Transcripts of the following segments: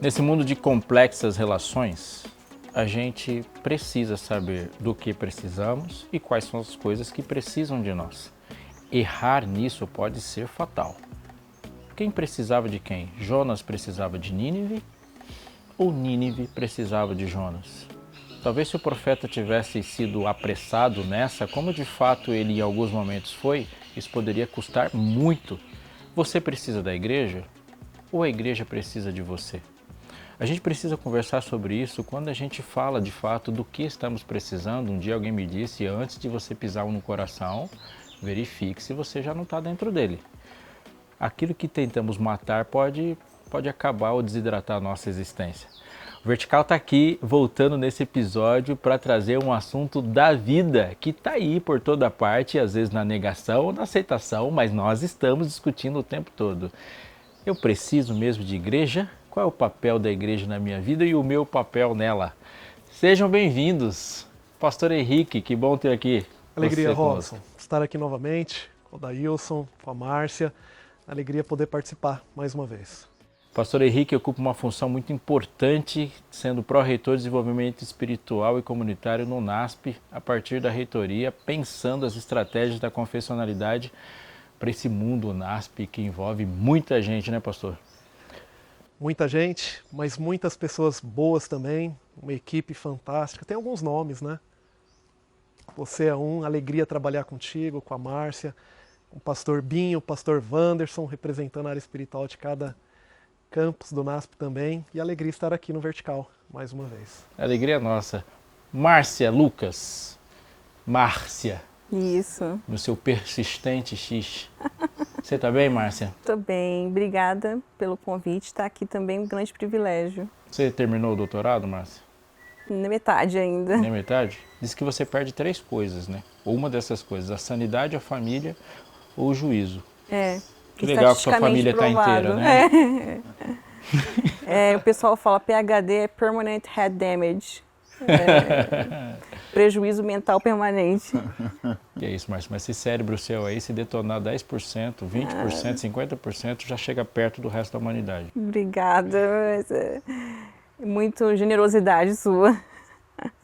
Nesse mundo de complexas relações, a gente precisa saber do que precisamos e quais são as coisas que precisam de nós. Errar nisso pode ser fatal. Quem precisava de quem? Jonas precisava de Nínive ou Nínive precisava de Jonas? Talvez se o profeta tivesse sido apressado nessa, como de fato ele em alguns momentos foi, isso poderia custar muito. Você precisa da igreja ou a igreja precisa de você? A gente precisa conversar sobre isso quando a gente fala de fato do que estamos precisando. Um dia alguém me disse, antes de você pisar no coração, verifique se você já não está dentro dele. Aquilo que tentamos matar pode acabar ou desidratar a nossa existência. O Vertical está aqui, voltando nesse episódio para trazer um assunto da vida que está aí por toda parte, às vezes na negação ou na aceitação, mas nós estamos discutindo o tempo todo. Eu preciso mesmo de igreja? Qual é o papel da igreja na minha vida e o meu papel nela? Sejam bem-vindos. Pastor Henrique, que bom ter aqui. Alegria, Robson, estar aqui novamente com o Dailson, com a Márcia. Alegria poder participar mais uma vez. Pastor Henrique ocupa uma função muito importante, sendo pró-reitor de desenvolvimento espiritual e comunitário no NASP, a partir da reitoria, pensando as estratégias da confessionalidade para esse mundo NASP que envolve muita gente, né, pastor? Muita gente, mas muitas pessoas boas também, uma equipe fantástica. Tem alguns nomes, né? Você é alegria trabalhar contigo, com a Márcia, com o pastor Binho, o pastor Wanderson, representando a área espiritual de cada campus do NASP também. E alegria estar aqui no Vertical, mais uma vez. Alegria nossa. Márcia, Lucas, Márcia. Isso. No seu persistente X. Você tá bem, Márcia? Tô bem, obrigada pelo convite. Está aqui também um grande privilégio. Você terminou o doutorado, Márcia? Na metade ainda. Na metade? Diz que você perde 3 coisas, né? Ou uma dessas coisas, a sanidade, a família ou o juízo. É. Que legal que sua família está inteira, né? O pessoal fala PHD é Permanent Head Damage. Prejuízo mental permanente. Que é isso, Márcia, mas esse cérebro seu aí, se detonar 10%, 20%, 50%, já chega perto do resto da humanidade. Obrigada, mas muito generosidade sua.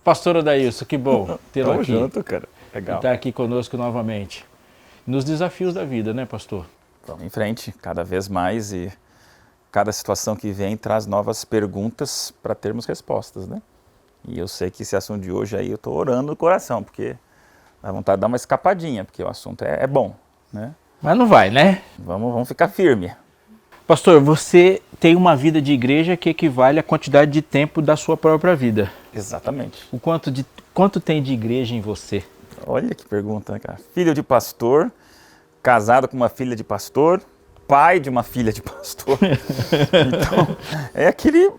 Pastor Odailson, que bom tê-lo aqui. Junto, cara. Legal. Estar aqui conosco novamente. Nos desafios da vida, né, pastor? Vamos em frente, cada vez mais, e cada situação que vem traz novas perguntas para termos respostas, né? E eu sei que esse assunto de hoje aí eu estou orando no coração, porque dá vontade de dar uma escapadinha, porque o assunto é bom, né? Mas não vai, né? Vamos ficar firme. Pastor, você tem uma vida de igreja que equivale à quantidade de tempo da sua própria vida. Exatamente. O quanto tem de igreja em você? Olha que pergunta, né, cara? Filho de pastor, casado com uma filha de pastor, pai de uma filha de pastor. Então, é aquele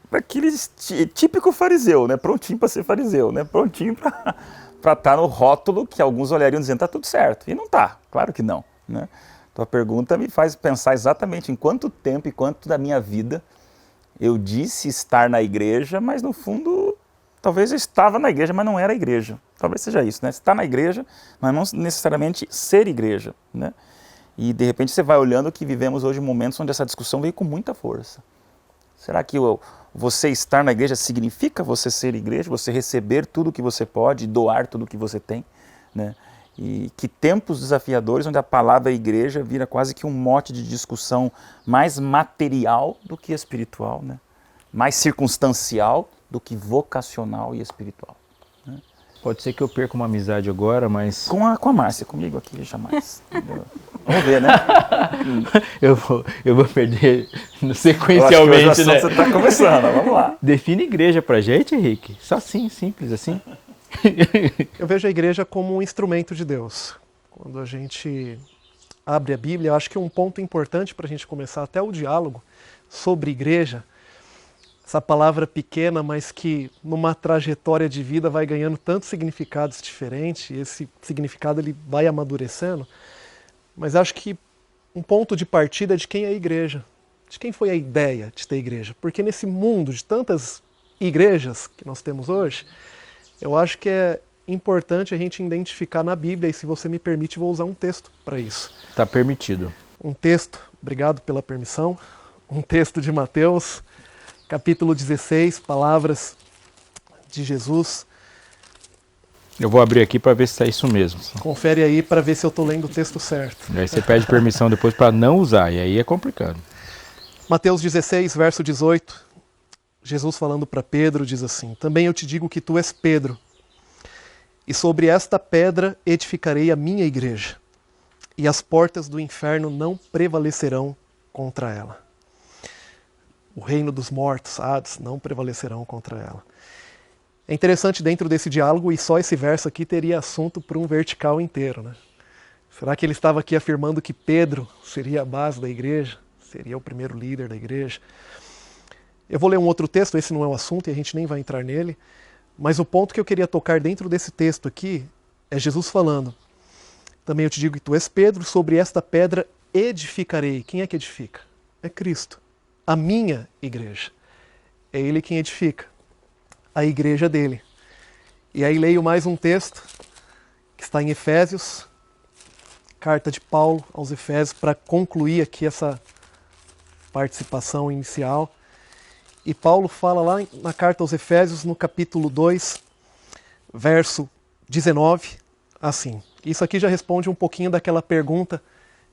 típico fariseu, né? Prontinho para ser fariseu, né? Prontinho para estar no rótulo que alguns olhariam dizendo tá tudo certo. E não tá, claro que não, né? Tua pergunta me faz pensar exatamente em quanto tempo e quanto da minha vida eu disse estar na igreja, mas no fundo talvez eu estava na igreja, mas não era igreja. Talvez seja isso, né? Estar na igreja, mas não necessariamente ser igreja, né? E de repente você vai olhando que vivemos hoje momentos onde essa discussão veio com muita força. Será que você estar na igreja significa você ser igreja, você receber tudo que você pode, doar tudo que você tem, né? E que tempos desafiadores onde a palavra igreja vira quase que um mote de discussão mais material do que espiritual, né? Mais circunstancial do que vocacional e espiritual. Né? Pode ser que eu perca uma amizade agora, mas... Com a Márcia, comigo aqui jamais. Vamos ver, né? eu vou perder sequencialmente, eu acho que né? Você está começando, vamos lá. Define igreja pra gente, Henrique. Só assim, simples assim. Eu vejo a igreja como um instrumento de Deus. Quando a gente abre a Bíblia, eu acho que um ponto importante para a gente começar até o diálogo sobre igreja, essa palavra pequena, mas que numa trajetória de vida vai ganhando tantos significados diferentes, e esse significado ele vai amadurecendo, mas acho que um ponto de partida é de quem é a igreja, de quem foi a ideia de ter igreja, porque nesse mundo de tantas igrejas que nós temos hoje, eu acho que é importante a gente identificar na Bíblia, e se você me permite, vou usar um texto para isso. Está permitido. Um texto, obrigado pela permissão, um texto de Mateus, capítulo 16, palavras de Jesus. Eu vou abrir aqui para ver se é isso mesmo. Confere aí para ver se eu estou lendo o texto certo. Aí você pede permissão depois para não usar, e aí é complicado. Mateus 16, verso 18, Jesus falando para Pedro diz assim: também eu te digo que tu és Pedro, e sobre esta pedra edificarei a minha igreja, e as portas do inferno não prevalecerão contra ela. O reino dos mortos, Hades, não prevalecerão contra ela. É interessante dentro desse diálogo, e só esse verso aqui teria assunto para um vertical inteiro, né? Será que ele estava aqui afirmando que Pedro seria a base da igreja? Seria o primeiro líder da igreja? Eu vou ler um outro texto, esse não é o assunto e a gente nem vai entrar nele, mas o ponto que eu queria tocar dentro desse texto aqui é Jesus falando: também eu te digo que tu és Pedro, sobre esta pedra edificarei. Quem é que edifica? É Cristo. A minha igreja. É Ele quem edifica. A igreja dele. E aí leio mais um texto que está em Efésios, carta de Paulo aos Efésios, para concluir aqui essa participação inicial. E Paulo fala lá na carta aos Efésios, no capítulo 2, verso 19, assim. Isso aqui já responde um pouquinho daquela pergunta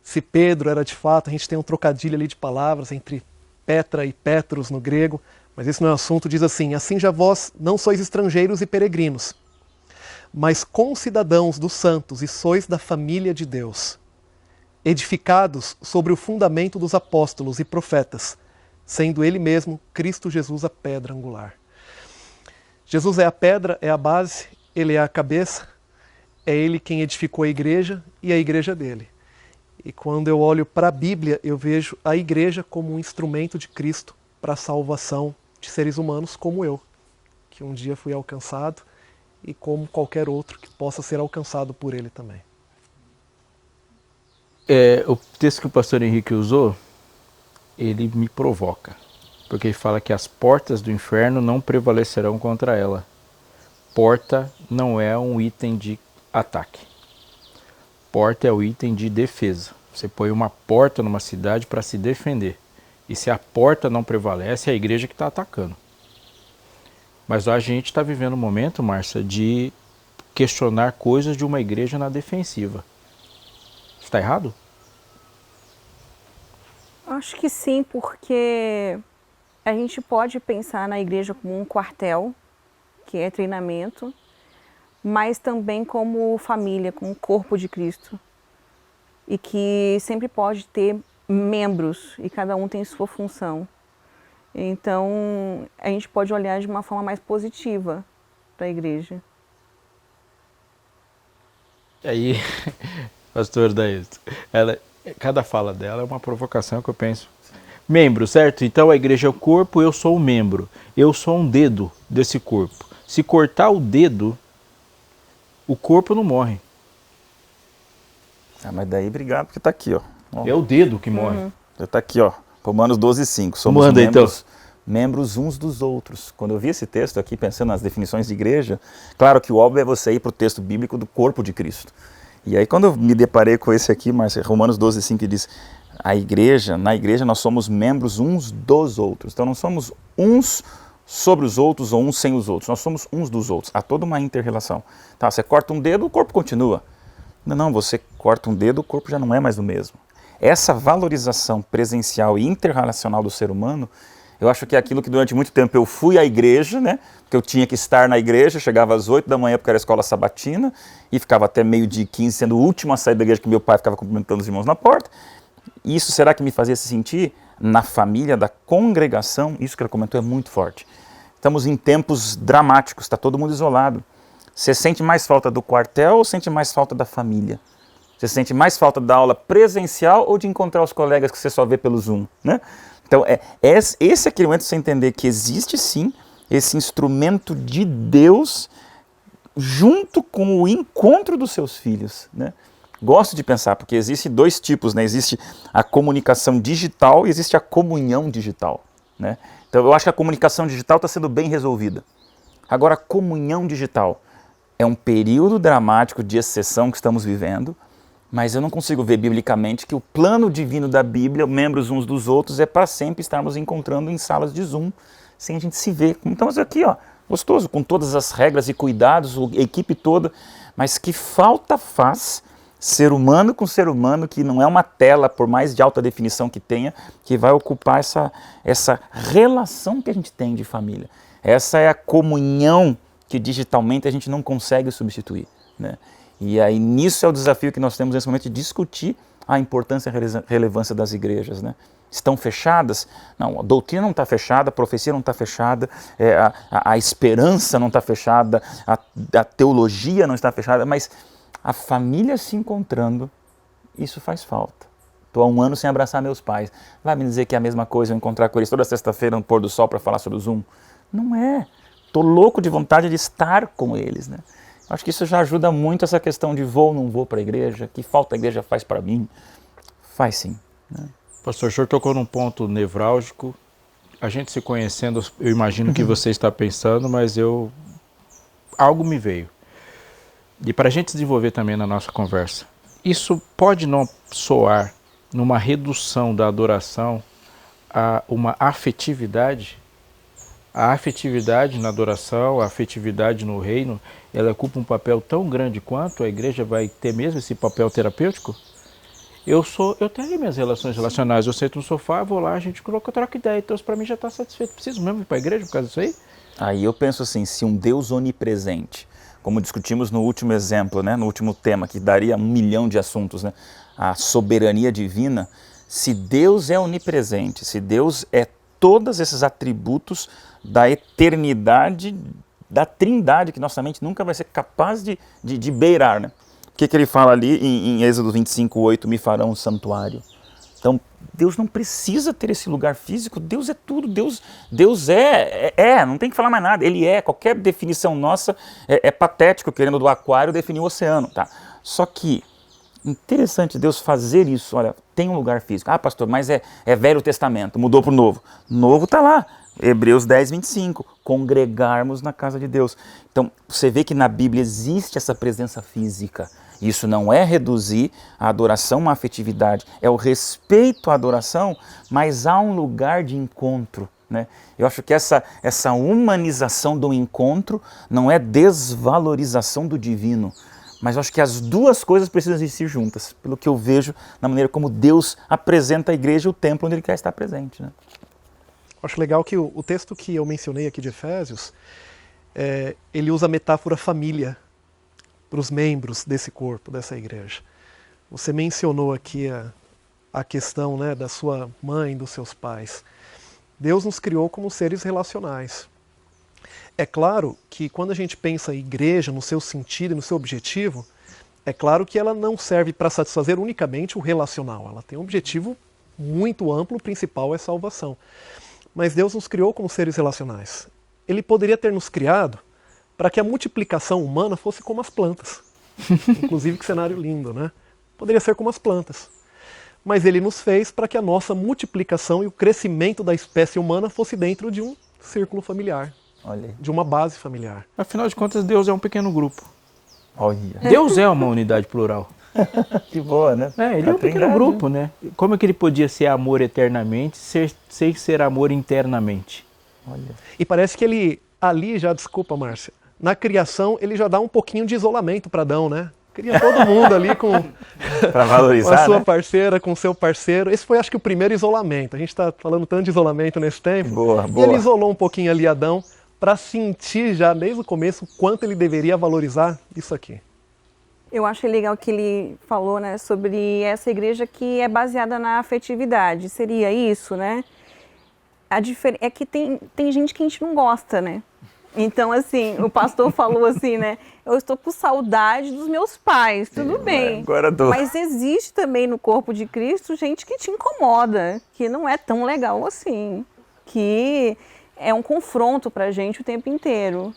se Pedro era de fato, a gente tem um trocadilho ali de palavras entre Petra e Petros no grego, mas esse não é o assunto, diz assim: assim já vós não sois estrangeiros e peregrinos, mas concidadãos dos santos e sois da família de Deus, edificados sobre o fundamento dos apóstolos e profetas, sendo Ele mesmo, Cristo Jesus, a pedra angular. Jesus é a pedra, é a base, Ele é a cabeça, é Ele quem edificou a igreja e a igreja dele. E quando eu olho para a Bíblia, eu vejo a igreja como um instrumento de Cristo para a salvação de seres humanos como eu, que um dia fui alcançado, e como qualquer outro que possa ser alcançado por Ele também. O texto que o pastor Henrique usou, ele me provoca, porque ele fala que as portas do inferno não prevalecerão contra ela. Porta não é um item de ataque. Porta é o item de defesa. Você põe uma porta numa cidade para se defender. E se a porta não prevalece, é a igreja que está atacando. Mas a gente está vivendo um momento, Márcia, de questionar coisas de uma igreja na defensiva. Está errado? Acho que sim, porque a gente pode pensar na igreja como um quartel, que é treinamento, mas também como família, como corpo de Cristo. E que sempre pode ter membros, e cada um tem sua função. Então, a gente pode olhar de uma forma mais positiva para a igreja. Aí, pastor Daísto, cada fala dela é uma provocação que eu penso. Membro, certo? Então a igreja é o corpo, eu sou o membro. Eu sou um dedo desse corpo. Se cortar o dedo, o corpo não morre. Ah, mas daí obrigado, porque tá aqui, ó. É o dedo que morre. Tá aqui, ó. Romanos 12:5. Somos Manda, membros uns dos outros. Quando eu vi esse texto aqui, pensando nas definições de igreja, claro que o óbvio é você ir para o texto bíblico do corpo de Cristo. E aí quando eu me deparei com esse aqui, Márcia, Romanos 12:5, que diz: na igreja nós somos membros uns dos outros. Então não somos uns sobre os outros ou uns sem os outros. Nós somos uns dos outros. Há toda uma inter-relação. Tá, você corta um dedo, o corpo continua. Não, você corta um dedo, o corpo já não é mais o mesmo. Essa valorização presencial e interrelacional do ser humano, eu acho que é aquilo que durante muito tempo eu fui à igreja, né? Porque eu tinha que estar na igreja, chegava às 8 da manhã porque era a escola sabatina, e ficava até 12h15, sendo o último a sair da igreja, que meu pai ficava cumprimentando os irmãos na porta. Isso será que me fazia se sentir na família da congregação? Isso que ela comentou é muito forte. Estamos em tempos dramáticos, está todo mundo isolado. Você sente mais falta do quartel ou sente mais falta da família? Você sente mais falta da aula presencial ou de encontrar os colegas que você só vê pelo Zoom, né? Então, esse é aquele momento de você entender que existe sim esse instrumento de Deus junto com o encontro dos seus filhos, né? Gosto de pensar, porque existem dois tipos, né? Existe a comunicação digital e existe a comunhão digital, né? Então, eu acho que a comunicação digital está sendo bem resolvida. Agora, a comunhão digital é um período dramático de exceção que estamos vivendo, mas eu não consigo ver biblicamente que o plano divino da Bíblia, membros uns dos outros, é para sempre estarmos encontrando em salas de Zoom, sem a gente se ver. Como estamos aqui, ó, gostoso, com todas as regras e cuidados, a equipe toda, mas que falta faz ser humano com ser humano, que não é uma tela, por mais de alta definição que tenha, que vai ocupar essa relação que a gente tem de família. Essa é a comunhão que digitalmente a gente não consegue substituir, né? E aí nisso é o desafio que nós temos nesse momento de discutir a importância e a relevância das igrejas, né? Estão fechadas? Não, a doutrina não está fechada, a profecia não está fechada, a esperança não está fechada, a teologia não está fechada, mas a família se encontrando, isso faz falta. Estou há 1 ano sem abraçar meus pais. Vai me dizer que é a mesma coisa eu encontrar com eles toda sexta-feira no pôr do sol para falar sobre o Zoom? Não é. Estou louco de vontade de estar com eles, né? Acho que isso já ajuda muito essa questão de vou ou não vou para a igreja, que falta a igreja faz para mim. Faz sim, né? Pastor, o senhor tocou num ponto nevrálgico. A gente se conhecendo, eu imagino que você está pensando, mas algo me veio. E para a gente desenvolver também na nossa conversa, isso pode não soar numa redução da adoração a uma afetividade? A afetividade na adoração, a afetividade no reino, ela ocupa um papel tão grande quanto a igreja vai ter mesmo esse papel terapêutico? Eu tenho minhas relações relacionais, eu sento no sofá, vou lá, a gente troca ideia, então isso para mim já está satisfeito. Preciso mesmo ir para a igreja por causa disso aí? Aí eu penso assim, se um Deus onipresente, como discutimos no último exemplo, né, no último tema, que daria 1 milhão de assuntos, né, a soberania divina, se Deus é onipresente, se Deus é todos esses atributos da eternidade, da trindade, que nossa mente nunca vai ser capaz de beirar, né? O que ele fala ali em Êxodo 25:8, me farão um santuário. Então, Deus não precisa ter esse lugar físico, Deus é tudo, Deus não tem que falar mais nada, Ele é, qualquer definição nossa é patético, querendo do aquário definir o oceano, tá? Só que, interessante Deus fazer isso, olha, tem um lugar físico. Ah, pastor, mas é Velho Testamento, mudou para o Novo. Novo está lá, Hebreus 10:25, congregarmos na casa de Deus. Então, você vê que na Bíblia existe essa presença física. Isso não é reduzir a adoração a uma afetividade, é o respeito à adoração, mas há um lugar de encontro, né? Eu acho que essa humanização do encontro não é desvalorização do divino, mas eu acho que as duas coisas precisam existir juntas, pelo que eu vejo na maneira como Deus apresenta a igreja, o templo onde Ele quer estar presente, né? Acho legal que o texto que eu mencionei aqui de Efésios, ele usa a metáfora família para os membros desse corpo, dessa igreja. Você mencionou aqui a questão, né, da sua mãe, dos seus pais. Deus nos criou como seres relacionais. É claro que quando a gente pensa em igreja, no seu sentido e no seu objetivo, é claro que ela não serve para satisfazer unicamente o relacional. Ela tem um objetivo muito amplo, o principal é salvação. Mas Deus nos criou como seres relacionais. Ele poderia ter nos criado para que a multiplicação humana fosse como as plantas. Inclusive, que cenário lindo, né? Poderia ser como as plantas. Mas Ele nos fez para que a nossa multiplicação e o crescimento da espécie humana fosse dentro de um círculo familiar. Olha. De uma base familiar. Afinal de contas, Deus é um pequeno grupo. Olha. Deus é uma unidade plural. Que boa, né? Ele é um pequeno grupo, né? Como é que ele podia ser amor eternamente sem ser amor internamente? Olha. E parece que ele, ali já, desculpa, Márcia, na criação ele já dá um pouquinho de isolamento para Adão, né? Cria todo mundo ali com para valorizar, a sua né? parceira, com o seu parceiro. Esse foi, acho que, o primeiro isolamento. A gente está falando tanto de isolamento nesse tempo. Boa, e boa. ele isolou um pouquinho ali Adão para sentir já desde o começo o quanto ele deveria valorizar isso aqui. Eu achei legal que ele falou, né, sobre essa igreja que é baseada na afetividade. Seria isso, né? É que tem gente que a gente não gosta, né? Então, assim, o pastor falou assim, né? Eu estou com saudade dos meus pais, tudo bem. Agora tô. Mas existe também no corpo de Cristo gente que te incomoda, que não é tão legal assim, que é um confronto pra gente o tempo inteiro.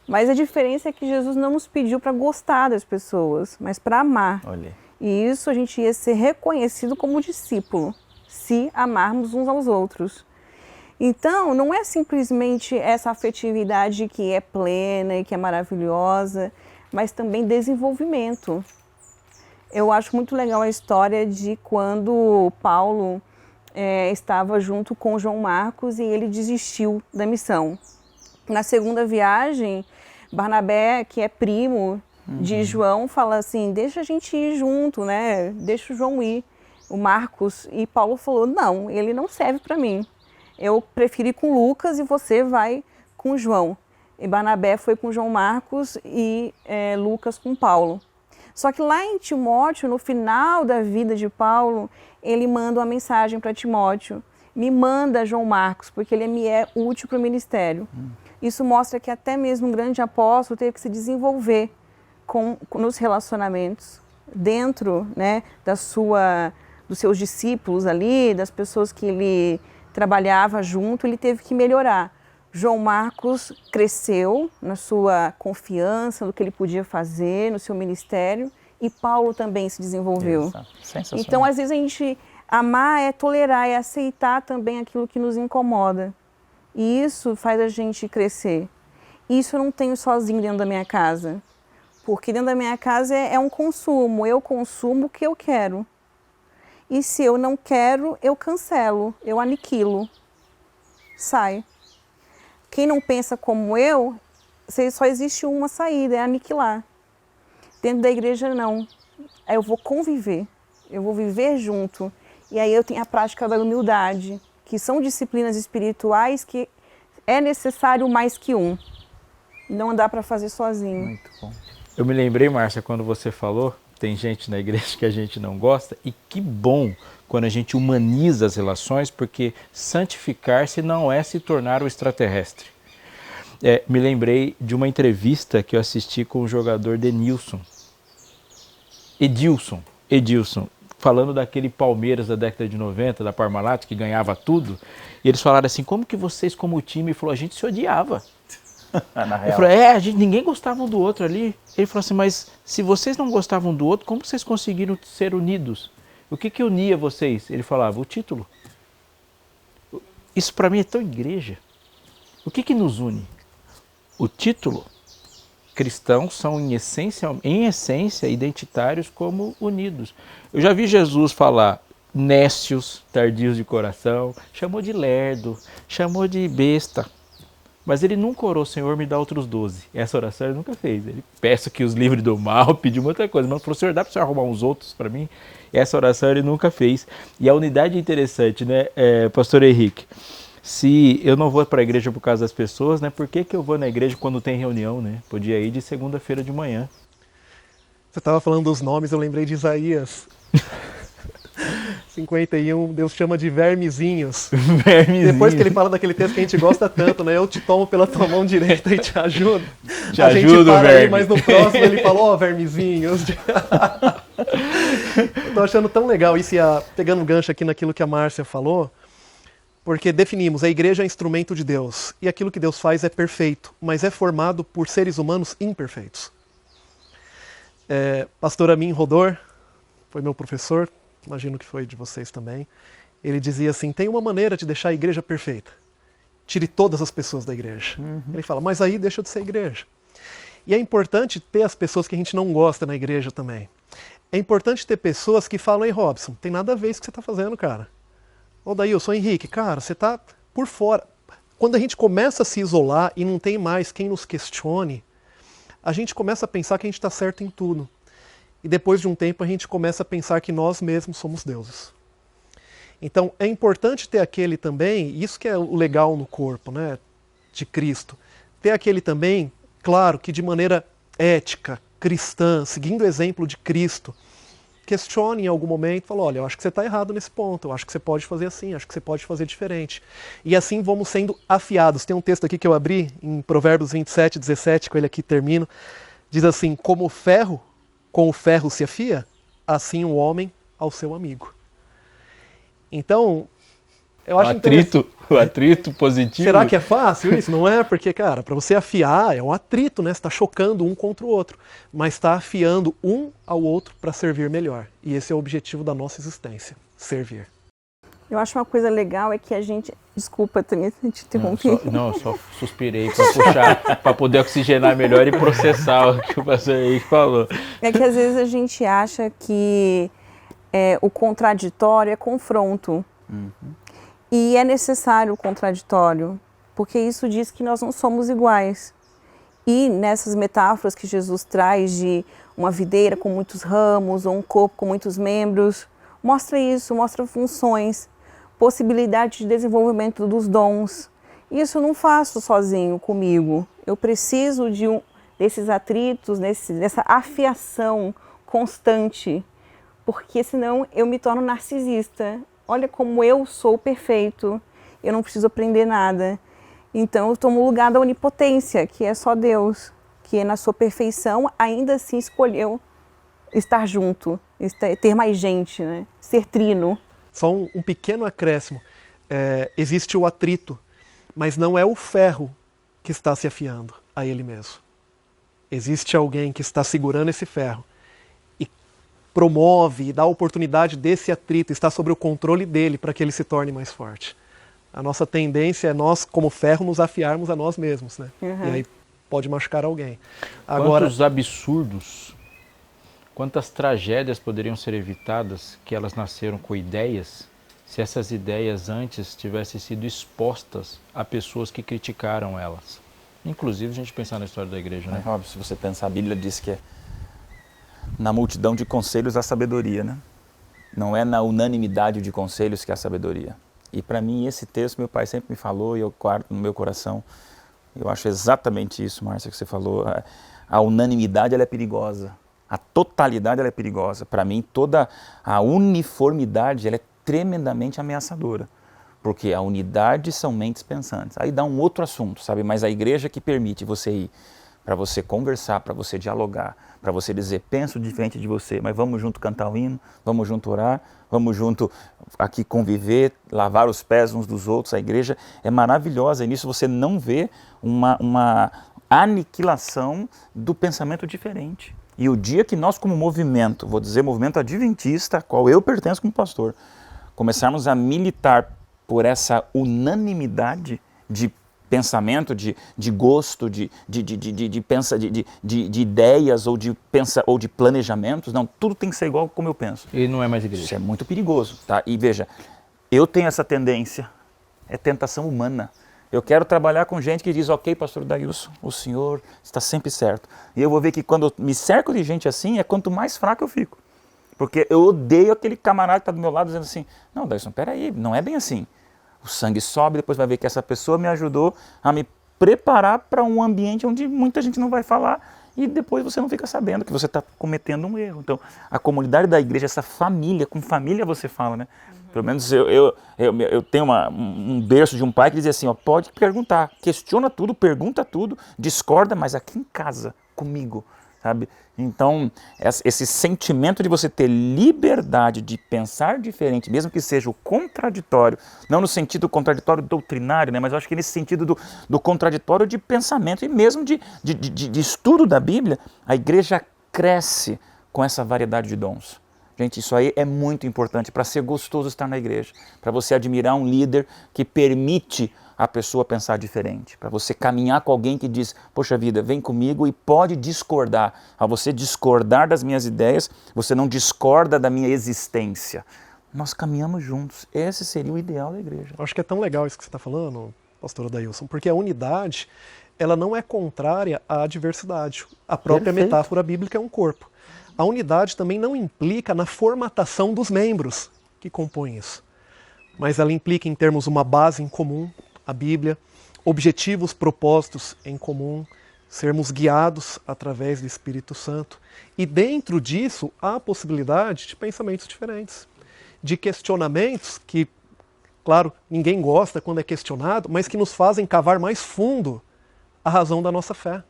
Mas a diferença é que Jesus não nos pediu para gostar das pessoas, mas para amar. Olha. E isso a gente ia ser reconhecido como discípulo, se amarmos uns aos outros. Então, não é simplesmente essa afetividade que é plena e que é maravilhosa, mas também desenvolvimento. Eu acho muito legal a história de quando Paulo estava junto com João Marcos e ele desistiu da missão. Na segunda viagem, Barnabé, que é primo de João, fala assim, deixa a gente ir junto, né? Deixa o João ir, o Marcos. E Paulo falou, não, ele não serve para mim. Eu prefiro ir com Lucas e você vai com João. E Barnabé foi com João Marcos e Lucas com Paulo. Só que lá em Timóteo, no final da vida de Paulo, ele manda uma mensagem para Timóteo. Me manda João Marcos, porque ele me é útil para o ministério. Isso mostra que até mesmo um grande apóstolo teve que se desenvolver nos relacionamentos, dentro, né, dos seus discípulos ali, das pessoas que ele trabalhava junto, ele teve que melhorar. João Marcos cresceu na sua confiança, no que ele podia fazer, no seu ministério, e Paulo também se desenvolveu. Sensacional. Então, às vezes, a gente amar é tolerar, é aceitar também aquilo que nos incomoda. E isso faz a gente crescer. Isso eu não tenho sozinho dentro da minha casa. Porque dentro da minha casa é um consumo. Eu consumo o que eu quero. E se eu não quero, eu cancelo, eu aniquilo. Sai. Quem não pensa como eu, só existe uma saída, é aniquilar. Dentro da igreja, não. Aí eu vou conviver, eu vou viver junto. E aí eu tenho a prática da humildade, que são disciplinas espirituais que é necessário mais que um. Não dá para fazer sozinho. Muito bom. Eu me lembrei, Márcia, quando você falou, tem gente na igreja que a gente não gosta, e que bom quando a gente humaniza as relações, porque santificar-se não é se tornar o extraterrestre. Me lembrei de uma entrevista que eu assisti com o jogador Edilson, falando daquele Palmeiras da década de 90, da Parmalat, que ganhava tudo, e eles falaram assim, como que vocês como time, ele falou, a gente se odiava. Na real. Ele falou, ninguém gostava um do outro ali. Ele falou assim, mas se vocês não gostavam do outro, como vocês conseguiram ser unidos? O que unia vocês? Ele falava, o título. Isso para mim é tão igreja. O que nos une? O título. Cristãos são em essência identitários como unidos. Eu já vi Jesus falar nécios, tardios de coração, chamou de lerdo, chamou de besta. Mas ele nunca orou, Senhor, me dá outros 12. Essa oração ele nunca fez. Ele peça que os livre do mal, pediu outra coisa. Mas falou, Senhor, dá para o Senhor arrumar uns outros para mim? Essa oração ele nunca fez. E a unidade é interessante, né, pastor Henrique? Se eu não vou para a igreja por causa das pessoas, né, por que eu vou na igreja quando tem reunião, né? Podia ir de segunda-feira de manhã. Você estava falando dos nomes, eu lembrei de Isaías. 51, Deus chama de vermezinhos. Depois que ele fala daquele texto que a gente gosta tanto, né? Eu te tomo pela tua mão direita e te ajudo. A gente para aí, mas no próximo ele falou, vermezinhos. Eu tô achando tão legal isso, pegando um gancho aqui naquilo que a Márcia falou, porque definimos, a igreja é instrumento de Deus, e aquilo que Deus faz é perfeito, mas é formado por seres humanos imperfeitos. Pastor Amin Rodor, foi meu professor, imagino que foi de vocês também, ele dizia assim, tem uma maneira de deixar a igreja perfeita, tire todas as pessoas da igreja. Ele fala, mas aí deixa de ser igreja. E é importante ter as pessoas que a gente não gosta na igreja também. É importante ter pessoas que falam, ei Robson, tem nada a ver isso que você está fazendo, cara. Ou daí, eu sou Henrique, cara, você está por fora. Quando a gente começa a se isolar e não tem mais quem nos questione, a gente começa a pensar que a gente está certo em tudo. E depois de um tempo a gente começa a pensar que nós mesmos somos deuses. Então é importante ter aquele também, isso que é o legal no corpo, né, de Cristo, ter aquele também, claro, que de maneira ética, cristã, seguindo o exemplo de Cristo, questione em algum momento, fala, olha, eu acho que você está errado nesse ponto, eu acho que você pode fazer assim, acho que você pode fazer diferente. E assim vamos sendo afiados. Tem um texto aqui que eu abri, em Provérbios 27, 17, com ele aqui termino, diz assim, como o ferro com o ferro se afia, assim o homem ao seu amigo. Então, eu acho o atrito positivo. Será que é fácil isso? Não é? Porque, cara, para você afiar, é um atrito, né? Você está chocando um contra o outro. Mas está afiando um ao outro para servir melhor. E esse é o objetivo da nossa existência, servir. Eu acho uma coisa legal é que a gente... Desculpa, também te interrompi. Eu só suspirei para puxar, para poder oxigenar melhor e processar o que o pastor Henrique falou. É que às vezes a gente acha que o contraditório é confronto. E é necessário o contraditório, porque isso diz que nós não somos iguais. E nessas metáforas que Jesus traz de uma videira com muitos ramos ou um corpo com muitos membros, mostra isso, mostra funções, possibilidade de desenvolvimento dos dons. Isso eu não faço sozinho comigo. Eu preciso desses atritos, dessa afiação constante, porque senão eu me torno narcisista. Olha como eu sou perfeito, eu não preciso aprender nada. Então eu tomo o lugar da onipotência, que é só Deus, que na sua perfeição ainda assim escolheu estar junto, ter mais gente, né? Ser trino. Só um pequeno acréscimo. Existe o atrito, mas não é o ferro que está se afiando a ele mesmo. Existe alguém que está segurando esse ferro e promove e dá a oportunidade desse atrito, está sob o controle dele para que ele se torne mais forte. A nossa tendência é nós, como ferro, nos afiarmos a nós mesmos, né? E aí pode machucar alguém. Agora, quantos absurdos, quantas tragédias poderiam ser evitadas que elas nasceram com ideias, se essas ideias antes tivessem sido expostas a pessoas que criticaram elas. Inclusive, a gente pensar na história da igreja, né? Óbvio, se você pensar, a Bíblia diz que é na multidão de conselhos há sabedoria, né? Não é na unanimidade de conselhos que há sabedoria. E para mim, esse texto, meu pai sempre me falou, e eu guardo no meu coração, eu acho exatamente isso, Márcia, que você falou. A unanimidade, ela é perigosa. A totalidade, ela é perigosa. Para mim, toda a uniformidade, ela é tremendamente ameaçadora. Porque a unidade são mentes pensantes. Aí dá um outro assunto, sabe? Mas a igreja que permite você ir para você conversar, para você dialogar, para você dizer, penso diferente de você, mas vamos junto cantar o hino, vamos junto orar, vamos junto aqui conviver, lavar os pés uns dos outros. A igreja é maravilhosa e nisso você não vê uma aniquilação do pensamento diferente. E o dia que nós como movimento, vou dizer movimento adventista, ao qual eu pertenço como pastor, começarmos a militar por essa unanimidade de pensamento, de gosto, de ideias ou de planejamentos, não, tudo tem que ser igual como eu penso. E não é mais igreja. Isso é muito perigoso, tá? E veja, eu tenho essa tendência, é tentação humana. Eu quero trabalhar com gente que diz, ok, pastor Dailson, o senhor está sempre certo. E eu vou ver que quando eu me cerco de gente assim, é quanto mais fraco eu fico. Porque eu odeio aquele camarada que está do meu lado dizendo assim, não, Dailson, peraí, não é bem assim. O sangue sobe, depois vai ver que essa pessoa me ajudou a me preparar para um ambiente onde muita gente não vai falar e depois você não fica sabendo que você está cometendo um erro. Então, a comunidade da igreja, essa família, com família você fala, né? Pelo menos eu tenho um berço de um pai que dizia assim, ó, pode perguntar, questiona tudo, pergunta tudo, discorda, mas aqui em casa, comigo, sabe? Então, esse sentimento de você ter liberdade de pensar diferente, mesmo que seja o contraditório, não no sentido contraditório doutrinário, né, mas eu acho que nesse sentido do contraditório de pensamento e mesmo de estudo da Bíblia, a igreja cresce com essa variedade de dons. Gente, isso aí é muito importante para ser gostoso estar na igreja, para você admirar um líder que permite a pessoa pensar diferente, para você caminhar com alguém que diz, poxa vida, vem comigo e pode discordar. Ao você discordar das minhas ideias, você não discorda da minha existência. Nós caminhamos juntos. Esse seria o ideal da igreja. Eu acho que é tão legal isso que você está falando, pastor Dailson, porque a unidade, ela não é contrária à diversidade. A própria Perfeito. metáfora bíblica é um corpo. A unidade também não implica na formatação dos membros que compõem isso, mas ela implica em termos uma base em comum, a Bíblia, objetivos, propósitos em comum, sermos guiados através do Espírito Santo. E dentro disso há a possibilidade de pensamentos diferentes, de questionamentos que, claro, ninguém gosta quando é questionado, mas que nos fazem cavar mais fundo a razão da nossa fé.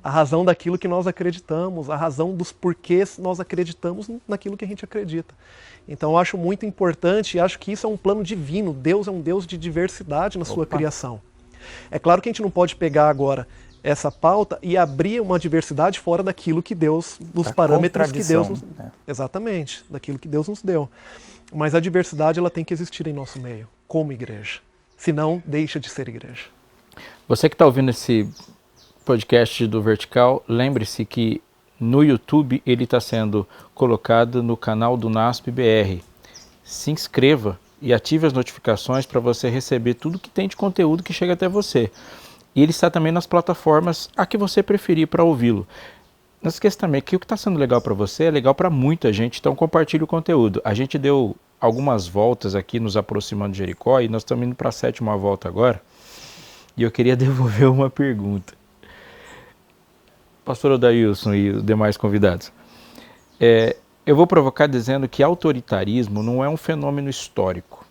A razão daquilo que nós acreditamos, a razão dos porquês nós acreditamos naquilo que a gente acredita. Então eu acho muito importante e acho que isso é um plano divino. Deus é um Deus de diversidade na sua criação. É claro que a gente não pode pegar agora essa pauta e abrir uma diversidade fora daquilo que Deus, dos parâmetros que Deus nos... Exatamente, daquilo que Deus nos deu. Mas a diversidade ela tem que existir em nosso meio, como igreja. Senão, deixa de ser igreja. Você que está ouvindo esse podcast do Vertical, lembre-se que no YouTube ele está sendo colocado no canal do NASP BR. Se inscreva e ative as notificações para você receber tudo que tem de conteúdo que chega até você. E ele está também nas plataformas a que você preferir para ouvi-lo. Não esqueça também que o que está sendo legal para você é legal para muita gente, então compartilhe o conteúdo. A gente deu algumas voltas aqui nos aproximando de Jericó e nós estamos indo para a 7ª volta agora. E eu queria devolver uma pergunta. Pastor Odailson e os demais convidados. Eu vou provocar dizendo que autoritarismo não é um fenômeno histórico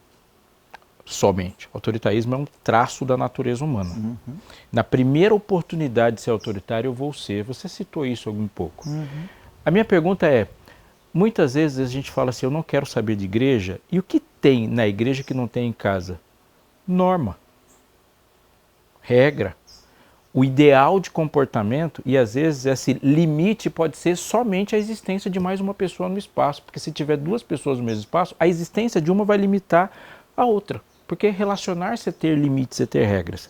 somente. Autoritarismo é um traço da natureza humana. Uhum. Na primeira oportunidade de ser autoritário, eu vou ser. Você citou isso um pouco. Uhum. A minha pergunta é, muitas vezes a gente fala assim, eu não quero saber de igreja, e o que tem na igreja que não tem em casa? Norma, regra, o ideal de comportamento, e às vezes esse limite pode ser somente a existência de mais uma pessoa no espaço, porque se tiver 2 pessoas no mesmo espaço, a existência de uma vai limitar a outra, porque relacionar-se é ter limites, é ter regras.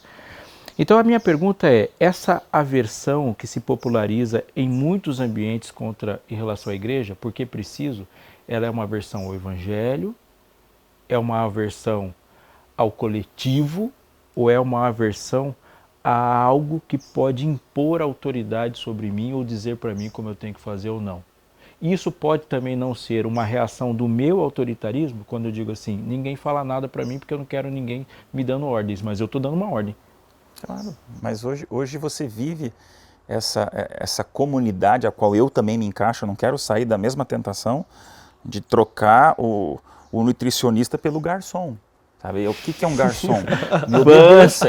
Então a minha pergunta é, essa aversão que se populariza em muitos ambientes em relação à igreja, porque preciso, ela é uma aversão ao evangelho, é uma aversão ao coletivo, ou é uma aversão a algo que pode impor autoridade sobre mim ou dizer para mim como eu tenho que fazer ou não? Isso pode também não ser uma reação do meu autoritarismo, quando eu digo assim, ninguém fala nada para mim porque eu não quero ninguém me dando ordens, mas eu estou dando uma ordem. Claro, mas hoje você vive essa comunidade a qual eu também me encaixo, eu não quero sair da mesma tentação de trocar o nutricionista pelo garçom. Sabe? O que é um garçom? Meu Deus,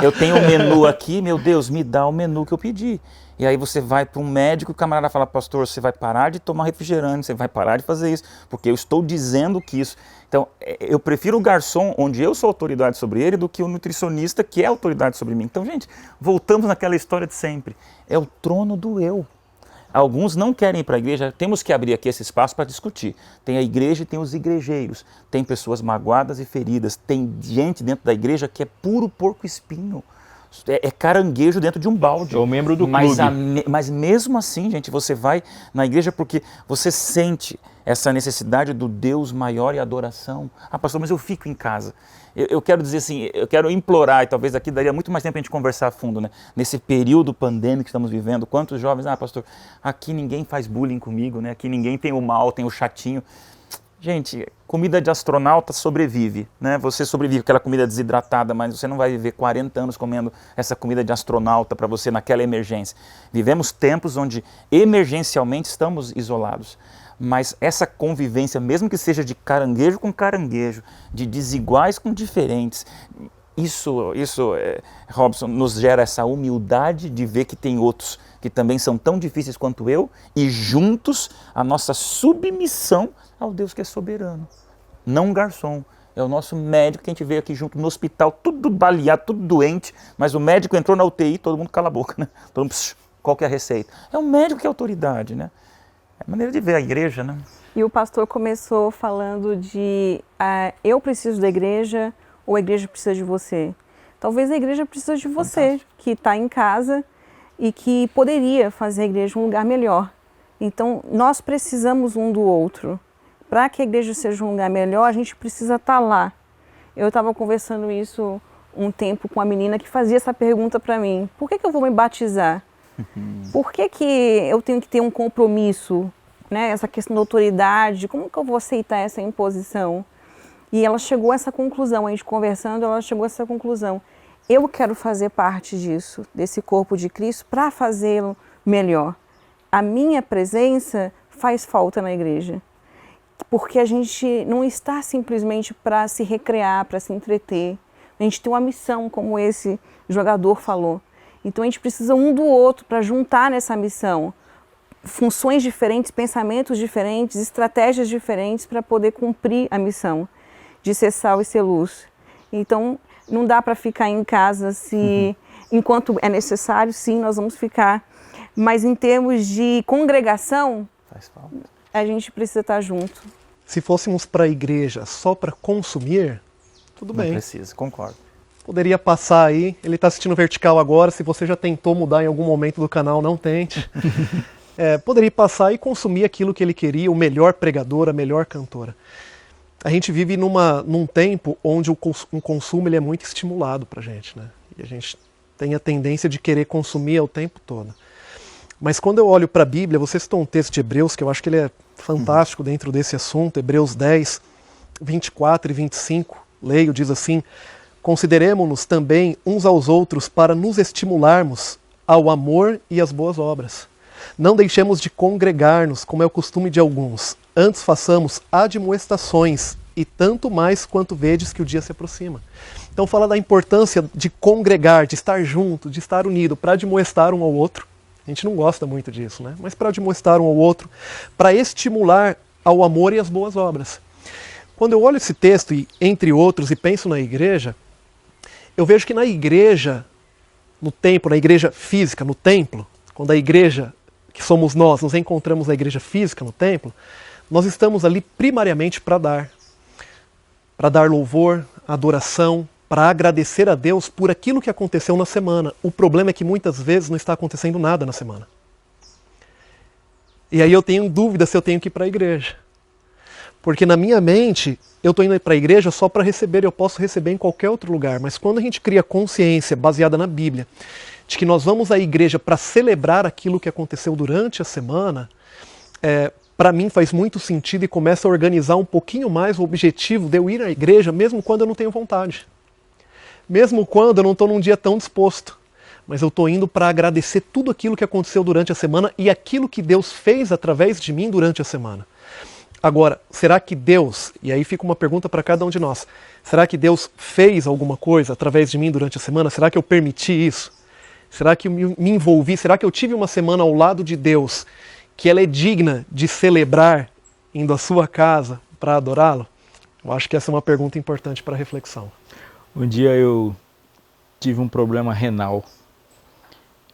eu tenho um menu aqui, meu Deus, me dá o menu que eu pedi. E aí você vai para um médico e o camarada fala, pastor, você vai parar de tomar refrigerante, você vai parar de fazer isso, porque eu estou dizendo que isso... Então, eu prefiro o garçom, onde eu sou autoridade sobre ele, do que o nutricionista, que é autoridade sobre mim. Então, gente, voltamos naquela história de sempre. É o trono do eu. Alguns não querem ir para a igreja, temos que abrir aqui esse espaço para discutir. Tem a igreja e tem os igrejeiros, tem pessoas magoadas e feridas, tem gente dentro da igreja que é puro porco-espinho, é caranguejo dentro de um balde. É o membro do clube. Mas mesmo assim, gente, você vai na igreja porque você sente essa necessidade do Deus maior e adoração. Ah, pastor, mas eu fico em casa. Eu quero dizer assim, eu quero implorar, e talvez aqui daria muito mais tempo a gente conversar a fundo, né? Nesse período pandêmico que estamos vivendo, quantos jovens, pastor, aqui ninguém faz bullying comigo, né? Aqui ninguém tem o mal, tem o chatinho. Gente, comida de astronauta sobrevive, né? Você sobrevive com aquela comida desidratada, mas você não vai viver 40 anos comendo essa comida de astronauta para você naquela emergência. Vivemos tempos onde emergencialmente estamos isolados. Mas essa convivência, mesmo que seja de caranguejo com caranguejo, de desiguais com diferentes, isso Robson, nos gera essa humildade de ver que tem outros que também são tão difíceis quanto eu, e juntos a nossa submissão ao Deus que é soberano. Não um garçom, é o nosso médico que a gente veio aqui junto no hospital, tudo baleado, tudo doente, mas o médico entrou na UTI, todo mundo cala a boca, né? Todo mundo, qual que é a receita? É o médico que é autoridade, né? É a maneira de ver a igreja, né? E o pastor começou falando de eu preciso da igreja ou a igreja precisa de você. Talvez a igreja precisa de você, fantástico, que está em casa e que poderia fazer a igreja um lugar melhor. Então, nós precisamos um do outro. Para que a igreja seja um lugar melhor, a gente precisa estar lá. Eu estava conversando isso um tempo com uma menina que fazia essa pergunta para mim. Por que eu vou me batizar? Por que eu tenho que ter um compromisso, né? Essa questão da autoridade, como que eu vou aceitar essa imposição? E ela chegou a essa conclusão, a gente conversando, ela chegou a essa conclusão. Eu quero fazer parte disso, desse corpo de Cristo, para fazê-lo melhor. A minha presença faz falta na igreja, porque a gente não está simplesmente para se recrear, para se entreter. A gente tem uma missão, como esse jogador falou. Então a gente precisa um do outro para juntar nessa missão. Funções diferentes, pensamentos diferentes, estratégias diferentes para poder cumprir a missão de ser sal e ser luz. Então não dá para ficar em casa se enquanto é necessário, sim, nós vamos ficar. Mas em termos de congregação, faz falta. A gente precisa estar junto. Se fôssemos para a igreja só para consumir, tudo bem. Não precisa, concordo. Poderia passar aí, ele está assistindo Vertical agora, se você já tentou mudar em algum momento do canal, não tente. Poderia passar e consumir aquilo que ele queria, o melhor pregador, a melhor cantora. A gente vive num tempo onde o consumo ele é muito estimulado para a gente, né? E a gente tem a tendência de querer consumir o tempo todo. Mas quando eu olho para a Bíblia, você citou um texto de Hebreus, que eu acho que ele é fantástico dentro desse assunto, Hebreus 10, 24 e 25, leio, diz assim: consideremo-nos também uns aos outros para nos estimularmos ao amor e às boas obras. Não deixemos de congregar-nos, como é o costume de alguns. Antes façamos admoestações, e tanto mais quanto vedes que o dia se aproxima. Então fala da importância de congregar, de estar junto, de estar unido, para admoestar um ao outro. A gente não gosta muito disso, né? Mas para admoestar um ao outro, para estimular ao amor e às boas obras. Quando eu olho esse texto, e entre outros, e penso na igreja, eu vejo que na igreja, no templo, na igreja física, no templo, quando a igreja, que somos nós, nos encontramos na igreja física, no templo, nós estamos ali primariamente para dar louvor, adoração, para agradecer a Deus por aquilo que aconteceu na semana. O problema é que muitas vezes não está acontecendo nada na semana. E aí eu tenho dúvida se eu tenho que ir para a igreja. Porque na minha mente, eu estou indo para a igreja só para receber, eu posso receber em qualquer outro lugar. Mas quando a gente cria consciência baseada na Bíblia, de que nós vamos à igreja para celebrar aquilo que aconteceu durante a semana, para mim faz muito sentido e começa a organizar um pouquinho mais o objetivo de eu ir à igreja, mesmo quando eu não tenho vontade. Mesmo quando eu não estou num dia tão disposto. Mas eu estou indo para agradecer tudo aquilo que aconteceu durante a semana e aquilo que Deus fez através de mim durante a semana. Agora, será que Deus, e aí fica uma pergunta para cada um de nós, será que Deus fez alguma coisa através de mim durante a semana? Será que eu permiti isso? Será que eu me envolvi? Será que eu tive uma semana ao lado de Deus que ela é digna de celebrar indo à sua casa para adorá-lo? Eu acho que essa é uma pergunta importante para reflexão. Um dia eu tive um problema renal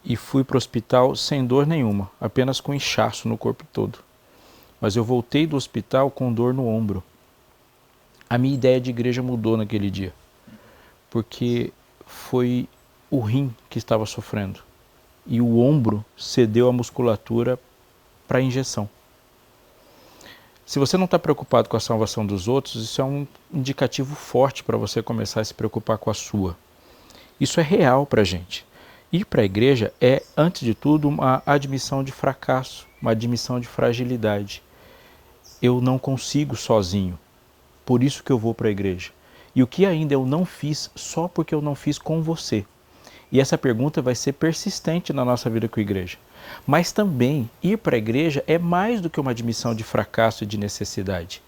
e fui para o hospital sem dor nenhuma, apenas com inchaço no corpo todo. Mas eu voltei do hospital com dor no ombro. A minha ideia de igreja mudou naquele dia, porque foi o rim que estava sofrendo e o ombro cedeu a musculatura para a injeção. Se você não está preocupado com a salvação dos outros, isso é um indicativo forte para você começar a se preocupar com a sua. Isso é real para a gente. Ir para a igreja é, antes de tudo, uma admissão de fracasso, uma admissão de fragilidade. Eu não consigo sozinho, por isso que eu vou para a igreja. E o que ainda eu não fiz só porque eu não fiz com você. E essa pergunta vai ser persistente na nossa vida com a igreja. Mas também, ir para a igreja é mais do que uma admissão de fracasso e de necessidade.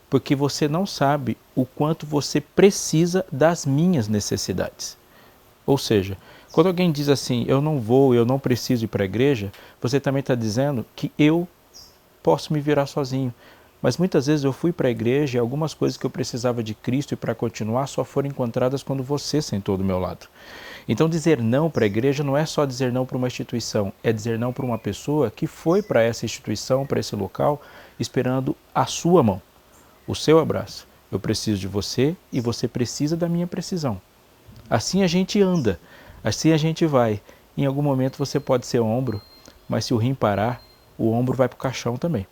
Porque você não sabe o quanto você precisa das minhas necessidades. Ou seja, quando alguém diz assim, eu não vou, eu não preciso ir para a igreja, você também está dizendo que eu posso me virar sozinho. Mas muitas vezes eu fui para a igreja e algumas coisas que eu precisava de Cristo e para continuar só foram encontradas quando você sentou do meu lado. Então dizer não para a igreja não é só dizer não para uma instituição, é dizer não para uma pessoa que foi para essa instituição, para esse local, esperando a sua mão, o seu abraço. Eu preciso de você e você precisa da minha precisão. Assim a gente anda, assim a gente vai. Em algum momento você pode ser ombro, mas se o rim parar, o ombro vai para o caixão também.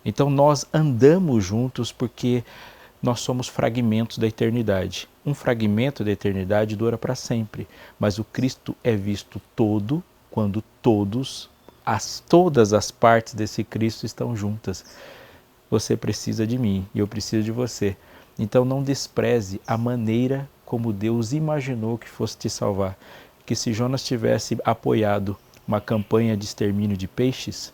Então nós andamos juntos porque nós somos fragmentos da eternidade. Um fragmento da eternidade dura para sempre, mas o Cristo é visto todo quando todas as partes desse Cristo estão juntas. Você precisa de mim e eu preciso de você. Então não despreze a maneira como Deus imaginou que fosse te salvar. Que se Jonas tivesse apoiado uma campanha de extermínio de peixes,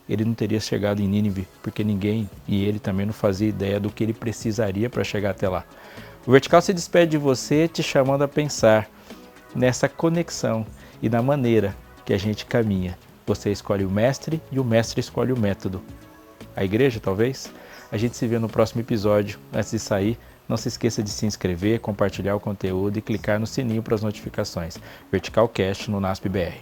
ele não teria chegado em Nínive, porque ninguém, e ele também não fazia ideia do que ele precisaria para chegar até lá. O Vertical se despede de você, te chamando a pensar nessa conexão e na maneira que a gente caminha. Você escolhe o mestre e o mestre escolhe o método. A igreja, talvez? A gente se vê no próximo episódio. Antes de sair, não se esqueça de se inscrever, compartilhar o conteúdo e clicar no sininho para as noticifcações. Vertical Cast no NASP BR.